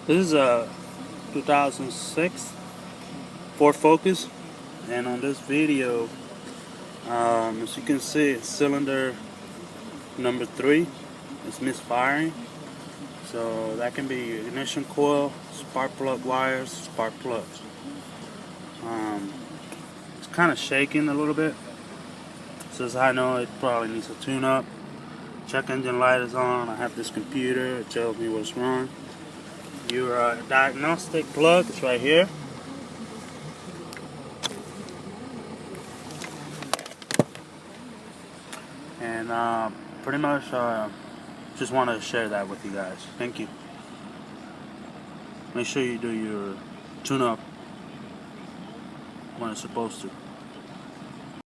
This is a 2006 Ford Focus, and on this video, as you can see, cylinder number 3 is misfiring. So that can be ignition coil, spark plug wires, spark plugs. It's kind of shaking a little bit, so as I know it probably needs a tune-up. Check engine light is on. I have this computer, it tells me what's wrong. Your diagnostic plug is right here. And pretty much just wanted to share that with you guys. Thank you. Make sure you do your tune-up when it's supposed to.